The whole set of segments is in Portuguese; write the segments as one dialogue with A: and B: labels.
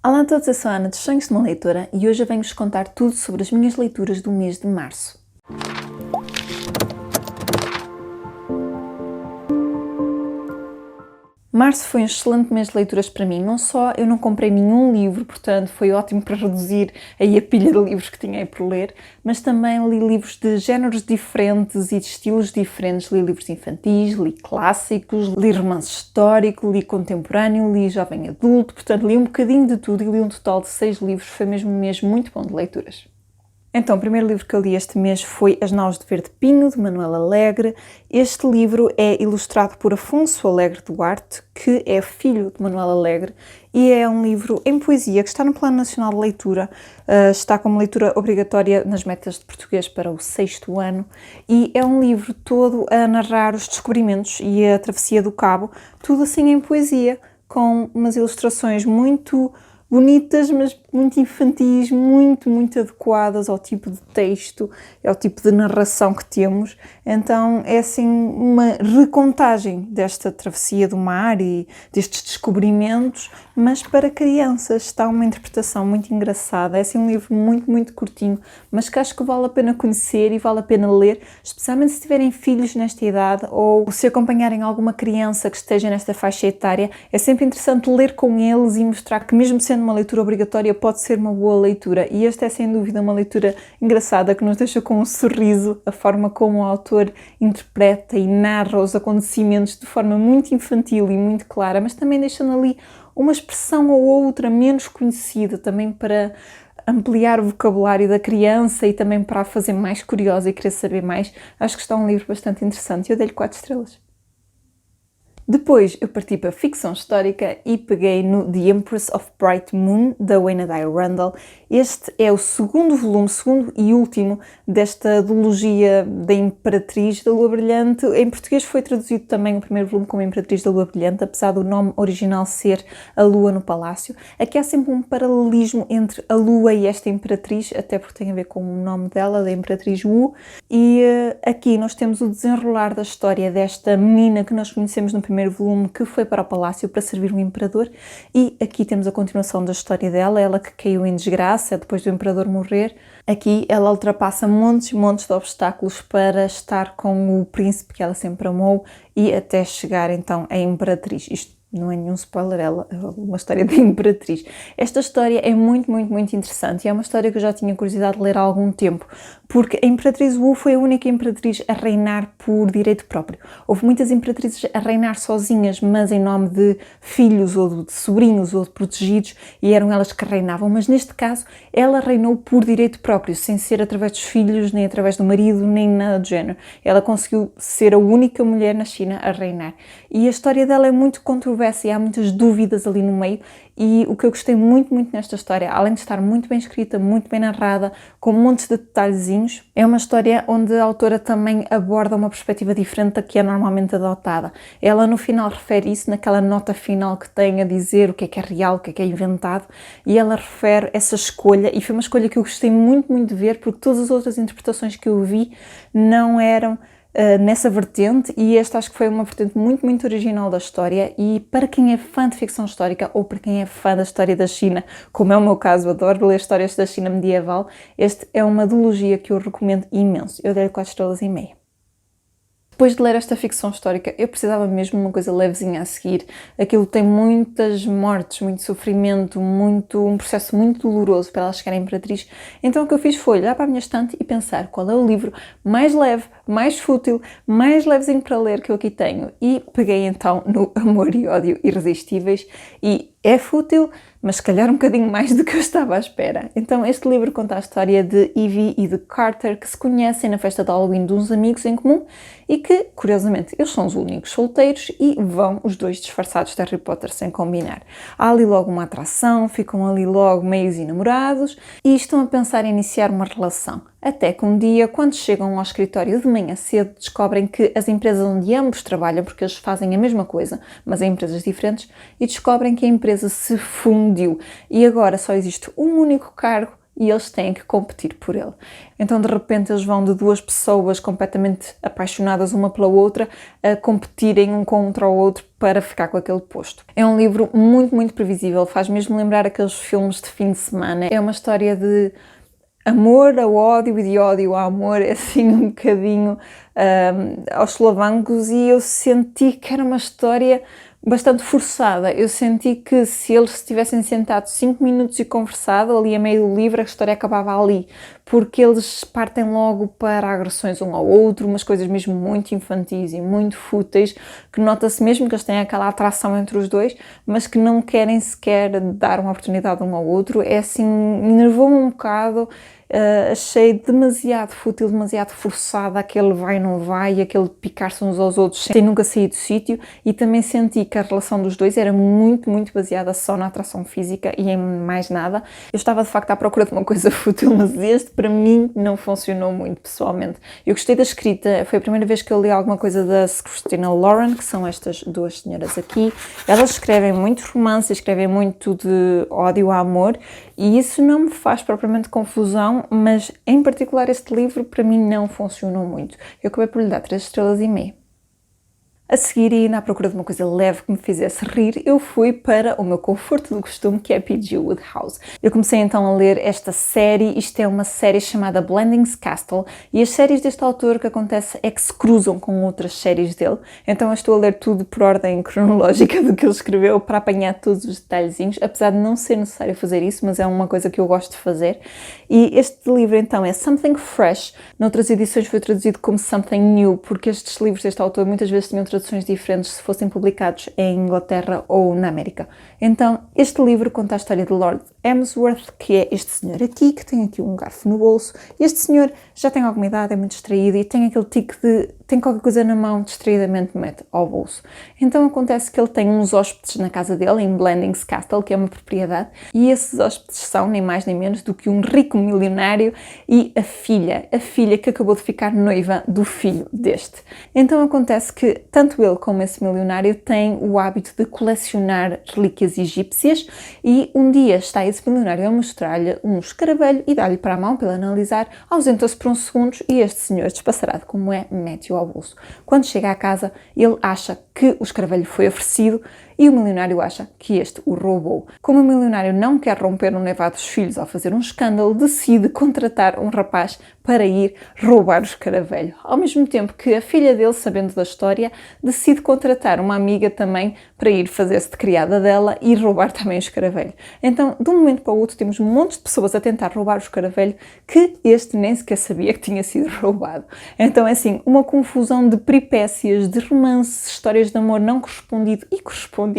A: Olá a todos, eu sou a Ana dos Sonhos de uma Leitora e hoje eu venho-vos contar tudo sobre as minhas leituras do mês de março. Março foi um excelente mês de leituras para mim, não só eu não comprei nenhum livro, portanto foi ótimo para reduzir aí a pilha de livros que tinha aí por ler, mas também li livros de géneros diferentes e de estilos diferentes, li livros infantis, li clássicos, li romance histórico, li contemporâneo, li jovem adulto, portanto li um bocadinho de tudo e li um total de 6 livros, foi mesmo um mês muito bom de leituras. Então, o primeiro livro que eu li este mês foi As Naus de Verde Pinho, de Manuel Alegre. Este livro é ilustrado por Afonso Alegre Duarte, que é filho de Manuel Alegre, e é um livro em poesia que está no Plano Nacional de Leitura, está como leitura obrigatória nas metas de português para o 6º ano, e é um livro todo a narrar os descobrimentos e a travessia do Cabo, tudo assim em poesia, com umas ilustrações muito bonitas, mas muito infantis, muito adequadas ao tipo de texto, ao tipo de narração que temos. Então é assim uma recontagem desta travessia do mar e destes descobrimentos, mas para crianças. Está uma interpretação muito engraçada. É assim um livro muito curtinho, mas que acho que vale a pena conhecer e vale a pena ler, especialmente se tiverem filhos nesta idade ou se acompanharem alguma criança que esteja nesta faixa etária. É sempre interessante ler com eles e mostrar que, mesmo sendo uma leitura obrigatória, pode ser uma boa leitura. E esta é sem dúvida uma leitura engraçada que nos deixa com um sorriso, a forma como o autor interpreta e narra os acontecimentos de forma muito infantil e muito clara, mas também deixando ali uma expressão ou outra menos conhecida, também para ampliar o vocabulário da criança e também para a fazer mais curiosa e querer saber mais. Acho que está um livro bastante interessante e eu dei-lhe 4 estrelas. Depois eu parti para ficção histórica e peguei no The Empress of Bright Moon, da Wayne Dyer Randall. Este é o segundo volume, segundo e último desta duologia da Imperatriz da Lua Brilhante. Em português foi traduzido também o primeiro volume como Imperatriz da Lua Brilhante, apesar do nome original ser A Lua no Palácio. Aqui há sempre um paralelismo entre a Lua e esta Imperatriz, até porque tem a ver com o nome dela, da Imperatriz Wu. E aqui nós temos o desenrolar da história desta menina que nós conhecemos no primeiro volume, que foi para o palácio para servir um imperador, e aqui temos a continuação da história dela, ela que caiu em desgraça depois do imperador morrer. Aqui ela ultrapassa montes de obstáculos para estar com o príncipe que ela sempre amou e até chegar então à imperatriz. Isto não é nenhum spoiler, ela é uma história de imperatriz. Esta história é muito interessante e é uma história que eu já tinha curiosidade de ler há algum tempo, porque a Imperatriz Wu foi a única imperatriz a reinar por direito próprio. Houve muitas imperatrizes a reinar sozinhas, mas em nome de filhos ou de sobrinhos ou de protegidos, e eram elas que reinavam, mas neste caso ela reinou por direito próprio, sem ser através dos filhos, nem através do marido, nem nada do género. Ela conseguiu ser a única mulher na China a reinar. E a história dela é muito controversa e há muitas dúvidas ali no meio, e o que eu gostei muito nesta história, além de estar muito bem escrita, muito bem narrada, com montes de detalhezinhos, é uma história onde a autora também aborda uma perspectiva diferente da que é normalmente adotada. Ela no final refere isso naquela nota final que tem a dizer o que é real, o que é inventado, e ela refere essa escolha, e foi uma escolha que eu gostei muito de ver, porque todas as outras interpretações que eu vi não eram nessa vertente, e esta acho que foi uma vertente muito original da história. E para quem é fã de ficção histórica ou para quem é fã da história da China, como é o meu caso, adoro ler histórias da China medieval, este é uma duologia que eu recomendo imenso. Eu dei 4 estrelas e meia. Depois de ler esta ficção histórica, eu precisava mesmo de uma coisa levezinha a seguir. Aquilo tem muitas mortes, muito sofrimento, um processo muito doloroso para ela chegar à Imperatriz. Então o que eu fiz foi olhar para a minha estante e pensar qual é o livro mais leve, mais fútil, mais levezinho para ler que eu aqui tenho. E peguei então no Amor e Ódio Irresistíveis, e é fútil, mas se calhar um bocadinho mais do que eu estava à espera. Então este livro conta a história de Evie e de Carter, que se conhecem na festa de Halloween de uns amigos em comum e que, curiosamente, eles são os únicos solteiros e vão os dois disfarçados de Harry Potter sem combinar. Há ali logo uma atração, ficam ali logo meios enamorados e estão a pensar em iniciar uma relação. Até que um dia, quando chegam ao escritório de manhã cedo, descobrem que as empresas onde ambos trabalham, porque eles fazem a mesma coisa, mas em empresas diferentes, e descobrem que a empresa se fundiu e agora só existe um único cargo e eles têm que competir por ele. Então de repente eles vão de duas pessoas completamente apaixonadas uma pela outra a competirem um contra o outro para ficar com aquele posto. É um livro muito, muito previsível, faz mesmo lembrar aqueles filmes de fim de semana. É uma história de amor ao ódio e de ódio ao amor, assim um bocadinho aos solavancos, e eu senti que era uma história bastante forçada. Eu senti que se eles se tivessem sentado 5 minutos e conversado ali a meio do livro, a história acabava ali, porque eles partem logo para agressões um ao outro, umas coisas mesmo muito infantis e muito fúteis, que nota-se mesmo que eles têm aquela atração entre os dois, mas que não querem sequer dar uma oportunidade um ao outro. É assim, enervou-me um bocado. Achei demasiado fútil, demasiado forçada, aquele vai não vai, aquele picar-se uns aos outros sem nunca sair do sítio, e também senti que a relação dos dois era muito, muito baseada só na atração física e em mais nada. Eu estava de facto à procura de uma coisa fútil, mas este para mim não funcionou muito pessoalmente. Eu gostei da escrita, foi a primeira vez que eu li alguma coisa da Christina Lauren, que são estas duas senhoras aqui. Elas escrevem muito romance, escrevem muito de ódio a amor, e isso não me faz propriamente confusão, mas em particular este livro para mim não funcionou muito. Eu acabei por lhe dar 3 estrelas e meia. A seguir, e à procura de uma coisa leve que me fizesse rir, eu fui para o meu conforto do costume, que é P.G. Wodehouse. Eu comecei então a ler esta série. Isto é uma série chamada Blandings Castle, e as séries deste autor, o que acontece é que se cruzam com outras séries dele. Então eu estou a ler tudo por ordem cronológica do que ele escreveu, para apanhar todos os detalhezinhos, apesar de não ser necessário fazer isso, mas é uma coisa que eu gosto de fazer. E este livro então é Something Fresh. Noutras edições foi traduzido como Something New, porque estes livros deste autor muitas vezes tinham traduções diferentes se fossem publicados em Inglaterra ou na América. Então, este livro conta a história de Lord Emsworth, que é este senhor aqui, que tem aqui um garfo no bolso. Este senhor já tem alguma idade, é muito distraído e tem aquele tique de tem qualquer coisa na mão, distraidamente mete ao bolso. Então acontece que ele tem uns hóspedes na casa dele, em Blandings Castle, que é uma propriedade, e esses hóspedes são nem mais nem menos do que um rico milionário e a filha que acabou de ficar noiva do filho deste. Então acontece que tanto ele como esse milionário têm o hábito de colecionar relíquias egípcias, e um dia está esse milionário a mostrar-lhe um escaravelho e dá-lhe para a mão para ele analisar, ausenta-se por uns segundos e este senhor, despassarado como é, mete-o ao bolso. Quando chega à casa, ele acha que o escaravelho foi oferecido e o milionário acha que este o roubou. Como o milionário não quer romper o noivado dos filhos ao fazer um escândalo, decide contratar um rapaz para ir roubar o escaravelho. Ao mesmo tempo que a filha dele, sabendo da história, decide contratar uma amiga também para ir fazer-se de criada dela e roubar também o escaravelho. Então, de um momento para o outro, temos um monte de pessoas a tentar roubar o escaravelho que este nem sequer sabia que tinha sido roubado. Então, é assim, uma confusão de peripécias, de romances, histórias de amor não correspondido e correspondido.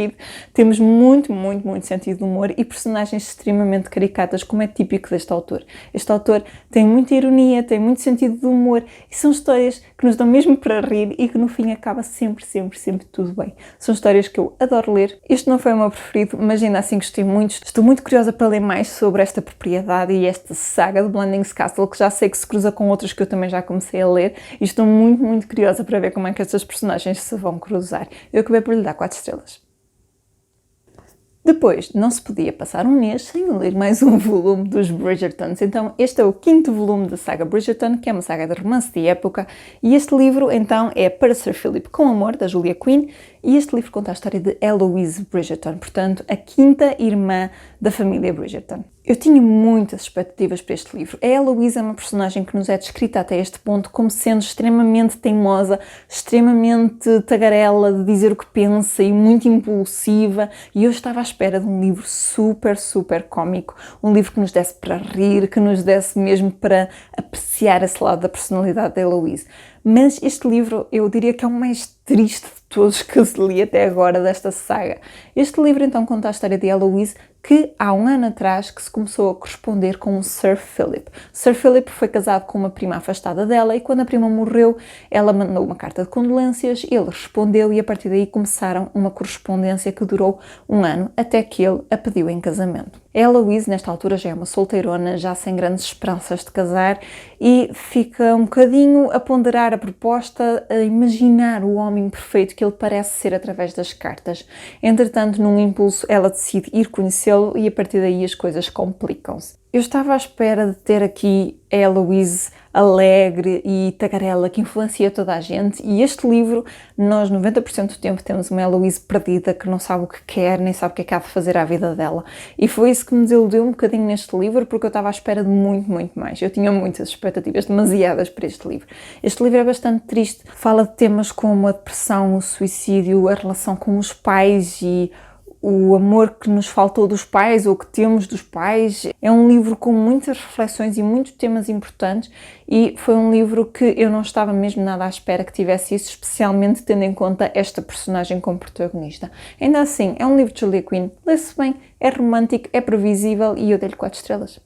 A: Temos muito, muito, muito sentido de humor e personagens extremamente caricatas, como é típico deste autor. Este autor tem muita ironia, tem muito sentido de humor e são histórias que nos dão mesmo para rir e que no fim acaba sempre, sempre, sempre tudo bem. São histórias que eu adoro ler. Este não foi o meu preferido, mas ainda assim gostei muito. Estou muito curiosa para ler mais sobre esta propriedade e esta saga de Blandings Castle, que já sei que se cruza com outras que eu também já comecei a ler, e estou muito, muito curiosa para ver como é que estas personagens se vão cruzar. Eu acabei por lhe dar 4 estrelas. Depois, não se podia passar um mês sem ler mais um volume dos Bridgertons. Então, este é o 5º volume da saga Bridgerton, que é uma saga de romance de época, e este livro, então, é Para Sir Philip com Amor, da Julia Quinn, e este livro conta a história de Eloise Bridgerton, portanto, a 5ª irmã da família Bridgerton. Eu tinha muitas expectativas para este livro. A Eloise é uma personagem que nos é descrita até este ponto como sendo extremamente teimosa, extremamente tagarela de dizer o que pensa e muito impulsiva, e eu estava à espera de um livro super, super cómico, um livro que nos desse para rir, que nos desse mesmo para apreciar esse lado da personalidade da Eloise. Mas este livro, eu diria que é o mais triste de todos que eu li até agora desta saga. Este livro então conta a história de Eloise, que há um ano atrás que se começou a corresponder com o Sir Philip. Sir Philip foi casado com uma prima afastada dela e quando a prima morreu, ela mandou uma carta de condolências, ele respondeu e a partir daí começaram uma correspondência que durou um ano, até que ele a pediu em casamento. A Eloise, nesta altura, já é uma solteirona, já sem grandes esperanças de casar, e fica um bocadinho a ponderar a proposta, a imaginar o homem perfeito que ele parece ser através das cartas. Entretanto, num impulso, ela decide ir conhecê-lo e a partir daí as coisas complicam-se. Eu estava à espera de ter aqui a Heloise alegre e tagarela que influencia toda a gente, e este livro, nós 90% do tempo temos uma Heloise perdida que não sabe o que quer, nem sabe o que é que há de fazer à vida dela. E foi isso que me desiludiu um bocadinho neste livro, porque eu estava à espera de muito, muito mais. Eu tinha muitas expectativas, demasiadas para este livro. Este livro é bastante triste, fala de temas como a depressão, o suicídio, a relação com os pais e o amor que nos faltou dos pais ou que temos dos pais. É um livro com muitas reflexões e muitos temas importantes, e foi um livro que eu não estava mesmo nada à espera que tivesse isso, especialmente tendo em conta esta personagem como protagonista. Ainda assim, é um livro de Julia Quinn, lê-se bem, é romântico, é previsível e eu dei-lhe 4 estrelas.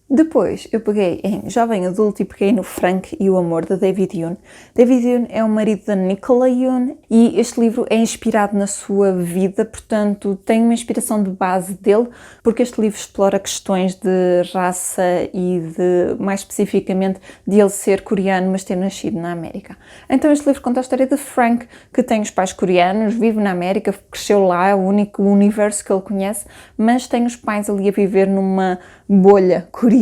A: Depois eu peguei em Jovem Adulto e peguei no Frank e o Amor, de David Hume. David Hume é o marido da Nicola Hume e este livro é inspirado na sua vida, portanto tem uma inspiração de base dele, porque este livro explora questões de raça e mais especificamente, de ele ser coreano mas ter nascido na América. Então este livro conta a história de Frank, que tem os pais coreanos, vive na América, cresceu lá, é o único universo que ele conhece, mas tem os pais ali a viver numa bolha coreana,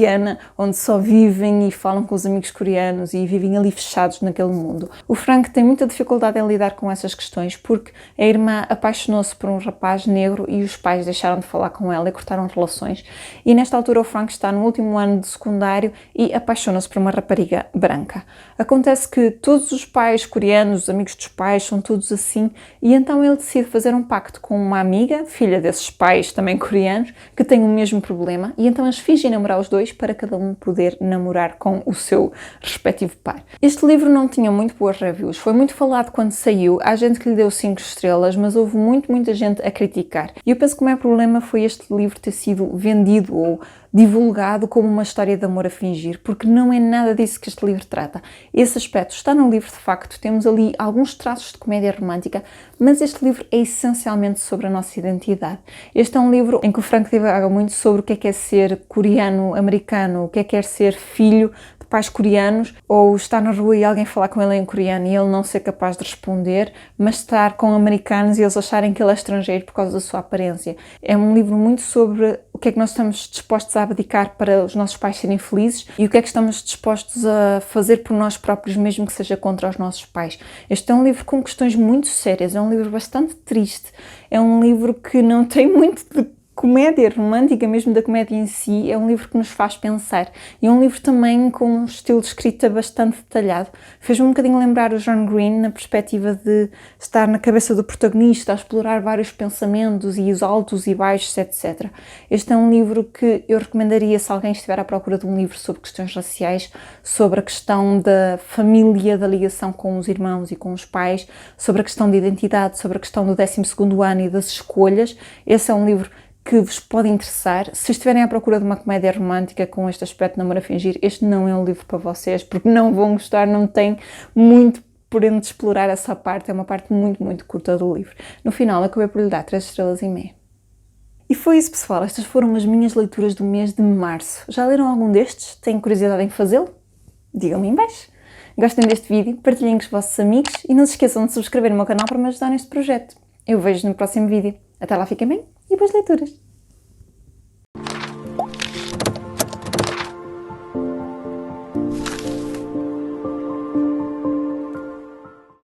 A: onde só vivem e falam com os amigos coreanos e vivem ali fechados naquele mundo. O Frank tem muita dificuldade em lidar com essas questões porque a irmã apaixonou-se por um rapaz negro e os pais deixaram de falar com ela e cortaram relações. E nesta altura o Frank está no último ano de secundário e apaixona-se por uma rapariga branca. Acontece que todos os pais coreanos, os amigos dos pais, são todos assim, e então ele decide fazer um pacto com uma amiga, filha desses pais também coreanos, que tem o mesmo problema, e então eles fingem namorar os dois para cada um poder namorar com o seu respectivo par. Este livro não tinha muito boas reviews, foi muito falado quando saiu, há gente que lhe deu 5 estrelas, mas houve muita gente a criticar. E eu penso que o maior problema foi este livro ter sido vendido ou divulgado como uma história de amor a fingir, porque não é nada disso que este livro trata. Esse aspecto está no livro de facto, temos ali alguns traços de comédia romântica, mas este livro é essencialmente sobre a nossa identidade. Este é um livro em que o Frank divaga muito sobre o que é ser coreano-americano, o que é ser filho de pais coreanos, ou estar na rua e alguém falar com ele em coreano e ele não ser capaz de responder, mas estar com americanos e eles acharem que ele é estrangeiro por causa da sua aparência. É um livro muito sobre o que é que nós estamos dispostos a abdicar para os nossos pais serem felizes e o que é que estamos dispostos a fazer por nós próprios, mesmo que seja contra os nossos pais. Este é um livro com questões muito sérias, é um livro bastante triste, é um livro que não tem muito de comédia romântica, mesmo da comédia em si, é um livro que nos faz pensar. E é um livro também com um estilo de escrita bastante detalhado. Fez-me um bocadinho lembrar o John Green, na perspectiva de estar na cabeça do protagonista, a explorar vários pensamentos e os altos e baixos, etc. Este é um livro que eu recomendaria se alguém estiver à procura de um livro sobre questões raciais, sobre a questão da família, da ligação com os irmãos e com os pais, sobre a questão de identidade, sobre a questão do 12º ano e das escolhas. Esse é um livro que vos pode interessar. Se estiverem à procura de uma comédia romântica com este aspecto de namoro a fingir, este não é um livro para vocês, porque não vão gostar, não tem muito por onde explorar essa parte, é uma parte muito curta do livro. No final, acabei por lhe dar 3,5 estrelas. E foi isso, pessoal. Estas foram as minhas leituras do mês de março. Já leram algum destes? Têm curiosidade em fazê-lo? Digam-me em baixo. Gostem deste vídeo, partilhem com os vossos amigos e não se esqueçam de subscrever o meu canal para me ajudar neste projeto. Eu vejo-vos no próximo vídeo. Até lá, fiquem bem e boas leituras!